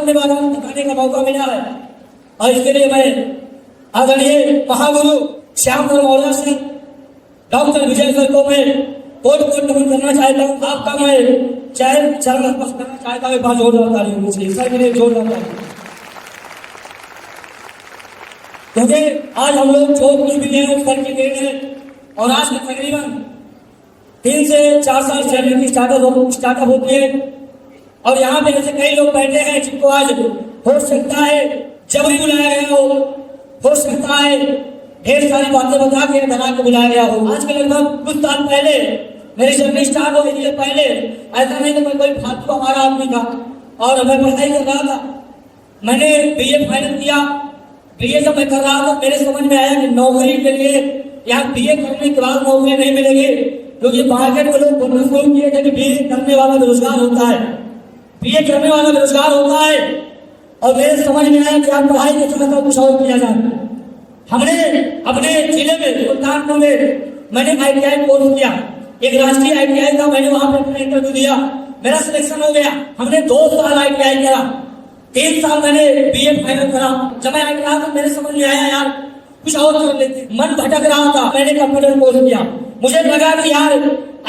धन्यवाद दिखाने का मौका मिला है और इसके लिए मैं आदरणीय महागुरु श्यामधर मौर्य सिंह डॉक्टर विजय सर को मैं कोट कोट नमन करना चाहता हूँ। आपका मैं चरण स्पर्श करना चाहता हूँ। बात जोरदार तालियों मुझे सर मेरे जोरदार तालियों, क्योंकि आज हम लोग जो कुछ भी हैं सर की देन है। और आज के तकरीबन 3 से 4 साल से स्टार्टअप होती है और यहाँ पे ऐसे कई लोग बैठे हैं जिनको आज हो सकता है जबरी बुलाया गया हो सकता है ढेर सारी बातें बता के डरा के बुलाया गया हो। आज के लगभग कुछ साल पहले मेरी जर्नी स्टार्ट हो इससे पहले ऐसा नहीं तो मैं कोई फालतू हमारा आदमी था और मैं पढ़ाई कर रहा था। मैंने BA फाइनल किया। BA जब मैं कर रहा था मेरे समझ में आया कि नौकरी के लिए या BA करने के बाद नौकरी नहीं मिलेगी, क्योंकि मार्केट में लोग बोलना शुरू किए थे कि BA करने वाला बेरोजगार होता है, BA करने वाला बेरोजगार होता है। और मेरे समझ में आया कि आप पढ़ाई के साथ कुछ और किया जाए। हमने अपने जिले में सुल्तानपुर में मैंने ITI कोर्स किया, एक राष्ट्रीय ITI था। मैंने वहां पे अपना इंटरव्यू दिया, मेरा सिलेक्शन हो गया। हमने 2 साल ITI करा, 3 साल मैंने BA फाइनल करा। जब मैं ITI था मेरे समझ में आया यार कुछ और कर लेते, मन भटक रहा था। मैंने कंप्यूटर कोर्स किया, मुझे लगा कि यार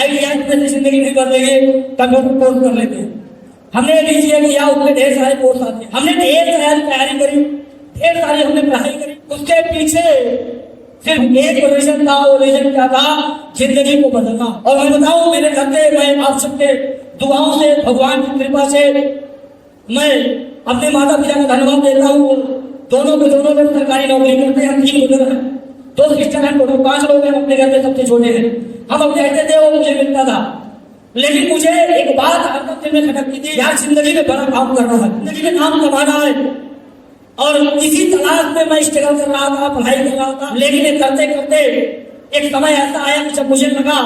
ITI में जिंदगी नहीं बदलेगी, कंप्यूटर कोर्स कर लेते। हमने DCA किया, उसमें ढेर सारे कोर्स आते हैं। हमने ढेर सारी तैयारी करी, ढेर सारी हमने पढ़ाई करी। उसके पीछे सिर्फ एक रीजन था, वो रीजन क्या था? जिंदगी को बदलना। और मैं बताऊं मेरे घर से मैं आप सबके दुआओं से भगवान की कृपा से मैं अपने माता पिता का धन्यवाद देता हूँ। दोनों लोग सरकारी नौकरी करते हैं, 3 ब्रदर हैं, 2 सिस्टर हैं, टोटल 5 लोग हैं। अपने घर में सबसे छोटे हैं। हम अब कहते थे वो मुझे मिलता था, लेकिन मुझे एक बात हरदम दिल में खटकती थी, यार जिंदगी में बड़ा काम करना है, जिंदगी में नाम कमाना है। और इसी तलाश में मैं स्ट्रगल कर रहा था, पढ़ाई कर रहा था। लेकिन करते करते एक समय ऐसा आया कि जब मुझे लगा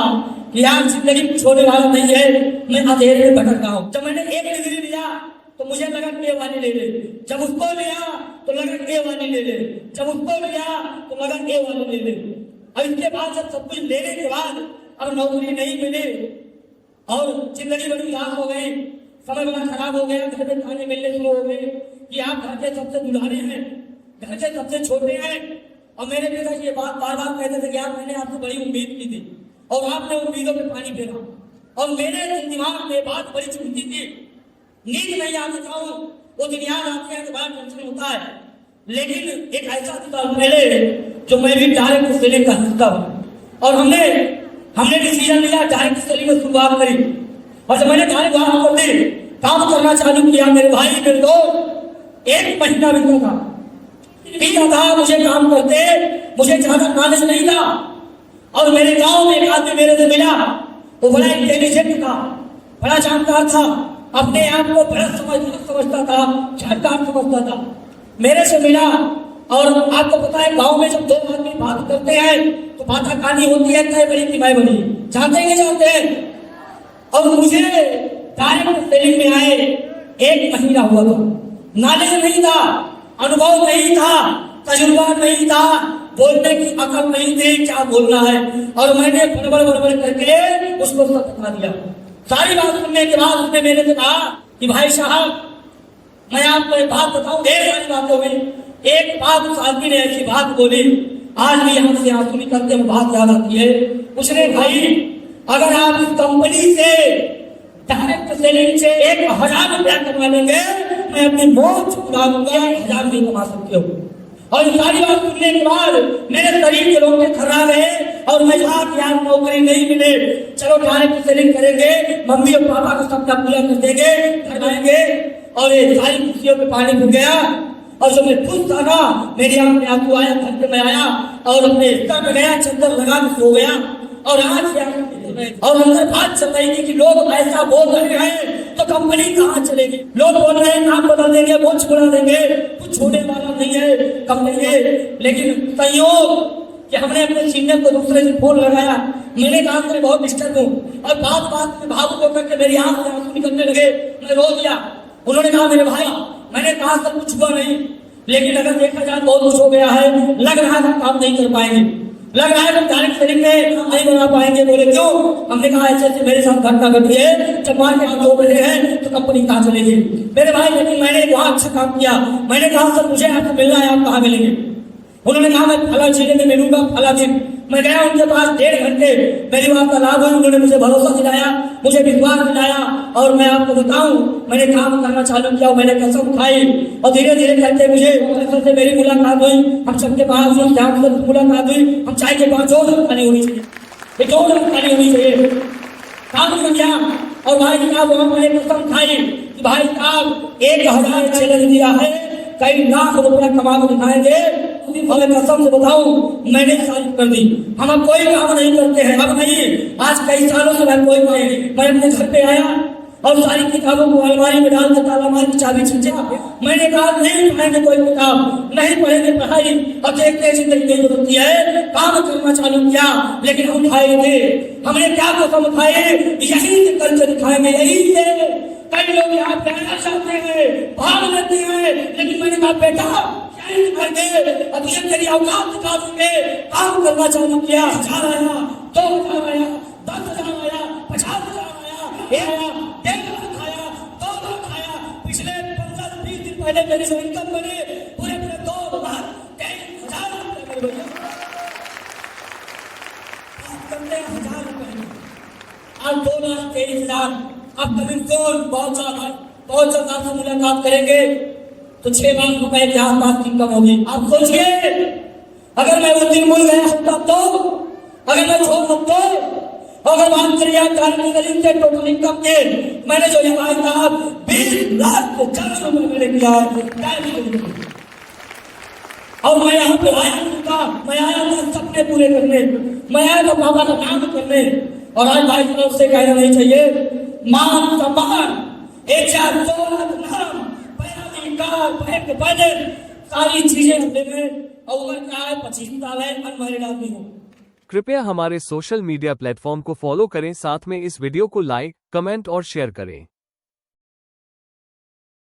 कि यार जिंदगी कुछ होने वाला नहीं है, मैं अंधेरे में भटक रहा हूँ। जब मैंने एक डिग्री लिया तो मुझे लगा A वाली ले ले, जब उसको लिया तो लगा A वाली ले ले, जब उसको लिया तो लगा A वाली ले ले। अब इसके बाद जब सब कुछ लेने के बाद अब नौकरी नहीं मिली और जिंदगी बड़ी उदास हो गई, समय बड़ा खराब हो गया। घर में खाने मिलने शुरू हो गए कि आप घर के सबसे दुलारे हैं, घर के सबसे छोटे हैं। और मेरे पिता ये बात बार बार कहते थे कि यार मैंने आपसे बड़ी उम्मीद की थी और आपने उम्मीदों पे पानी फेरा। और मेरे दिमाग में बात बड़ी चुभती थी, नींद नहीं आती था, वो दिन याद आते हैं तो बड़ा टेंशन होता है। लेकिन एक ऐसा था पहले जो मैं भी डायरेक्ट सेलिंग का हिस्सा हूँ और हमने डिसीजन लिया, डायरेक्ट सेलिंग में शुरुआत करी। और जब मैंने डायरेक्ट काम करना चालू किया, मेरे भाई मेरे दोस्त 1 महीना बीता था मुझे काम करते, मुझे ज्यादा नॉलेज नहीं था। और मेरे गांव में एक आदमी मेरे से मिला, वो बड़ा इंटेलिजेंट था, बड़ा जानकार था, अपने आप को बड़ा समझता था, जानकार समझता था। मेरे से मिला और आपको पता है गांव में जब 2 आदमी बात करते हैं तो बात कहानी होती है, तय बड़ी कि मैं बड़ी, जानते हैं। और मुझे डायरेक्ट सेलिंग में आए 1 महीना हुआ था, नॉलेज नहीं था, अनुभव नहीं था, तजुर्बा नहीं था, बोलने की अकल नहीं थी क्या बोलना है। और मैंने बड़बड़ करके उसको सब बता दिया। सारी बात सुनने के बाद उसने मेरे से कहा कि भाई साहब मैं आपको एक बात बताऊं, ढेर सारी बातें हुई। एक बात उस आदमी ने ऐसी बात बोली, आज भी यहाँ से आंसू निकलते हैं, बात याद आती है। उसने भाई अगर आप इस कंपनी से डायरेक्ट सेलिंग से 1000 रुपया कमा लेंगे, मैं अपनी मौत चुका दूंगा, 1000 नहीं कमा सकते हो। और सारी बात सुनने के बाद मेरे शरीर के रोंगटे खड़ा गए और मैं कहा कि यार नौकरी नहीं मिले, चलो डायरेक्ट सेलिंग करेंगे, मम्मी और पापा को सबका पूरा कर देंगे, घर आएंगे। और ये सारी खुशियों पे पानी फिर गया। और जब मैं खुश था ना, मेरी आंख में आंसू आया, घर में आया और अपने स्तर में गया, चंदन लगा के सो गया। और आज और अंदर बात चल रही थी कि लोग ऐसा बोल रहे हैं तो कंपनी कहाँ चलेगी। लोग बोल रहे हैं नाम बदल देंगे, वो छोड़ा देंगे, कुछ छोड़ने वाला नहीं है कंपनी है। लेकिन संयोग कि हमने अपने सीनियर को दूसरे से फोन लगाया, मैंने कहा मैं बहुत डिस्टर्ब हूँ। और बात में भावुक होकर के मेरी आंख से आंसू निकलने लगे, मैं रो दिया। उन्होंने कहा मेरे भाई, मैंने कहा सब कुछ हुआ नहीं, लेकिन अगर देखा जाए बहुत कुछ हो गया है, लग रहा है हम काम नहीं कर पाएंगे। लग रहा है कि तारीख शरीफ में नहीं बना पाएंगे। बोले क्यों? हमने कहा ऐसे ऐसे मेरे साथ घटना घटी है, जब मार्केट में 2 बजे हैं तो कंपनी कहाँ चलेगी मेरे भाई। लेकिन मैंने वहां अच्छा काम किया। मैंने कहा सर मुझे आपसे मिलना है, आप कहाँ मिलेंगे? उन्होंने कहा मैं फला जिले में मिलूंगा फला दिन। मैं गया उनके पास 1.5 घंटे, मेरी बात का लाभ हुई। उन्होंने मुझे भरोसा दिलाया, मुझे विश्वास दिलाया और मैं आपको बताऊं मैंने काम करना चालू किया। मैंने कसम खाई और धीरे धीरे करके मुझे प्रोफेसर से मेरी मुलाकात हुई। हम सबके पास मुलाकात हुई। हम चाय के पास 2 खानी होनी चाहिए, ये 2 खानी होनी चाहिए। काम कर गया और भाई साहब वहां मैंने कसम खाई कि भाई साहब 1000 चैलेंज दिया है, कई लाख रुपया कमा के दिखाएंगे। और कसम से बताऊं मैंने तारीफ कर दी। हम अब कोई काम नहीं करते हैं, अब नहीं। आज कई सालों से मैं कोई नहीं, मैं अपने घर पे आया और सारी किताबों को अलमारी में डाल के ताला मार के चाबी खींचा। मैंने कहा नहीं पढ़ेंगे कोई किताब, नहीं पढ़ेंगे पढ़ाई। अब देखते जिंदगी नहीं होती है, काम करना चालू किया। लेकिन हम खाएंगे, हमने क्या कसम खाई, यही से करके दिखाएंगे, यही से। कई लोग यहाँ प्यार चाहते हैं, भाग लेते हैं, लेकिन मैंने कहा बेटा अब ये तेरी औकात दिखा दूंगे। काम करना चालू किया। 1000 आया, 2000 आया, 10,000 आया, 50,000 आया, 1,50,000 आया, 2 लाख आया। पिछले 15-20 दिन पहले मेरी जो इनकम बने पूरे 2,23,000 रुपए। आज 2,23,000। अब करीब बहुत ज्यादा से मुलाकात करेंगे तो 6 लाख रुपए के आसपास इनकम होगी। आप सोचिए अगर मैं उस दिन मुड़ गया होता तो, अगर मैं छोड़ सकता, अगर बात करिए से टोटल इनकम के, मैंने जो ये भाई साहब 20 लाख से 4 रुपए मैंने किया है। और मैं यहाँ पे आया था, मैं आया था सपने पूरे करने, मैं आया था बाबा का काम करने। और आज भाई साहब से कहना नहीं चाहिए, मान सम्मान 1,2 लाख नाम सारी चीजें अपने में। और उम्र क्या है? 25 साल है, अनमैरिड आदमी हूँ। कृपया हमारे सोशल मीडिया प्लेटफॉर्म को फॉलो करें, साथ में इस वीडियो को लाइक, कमेंट और शेयर करें।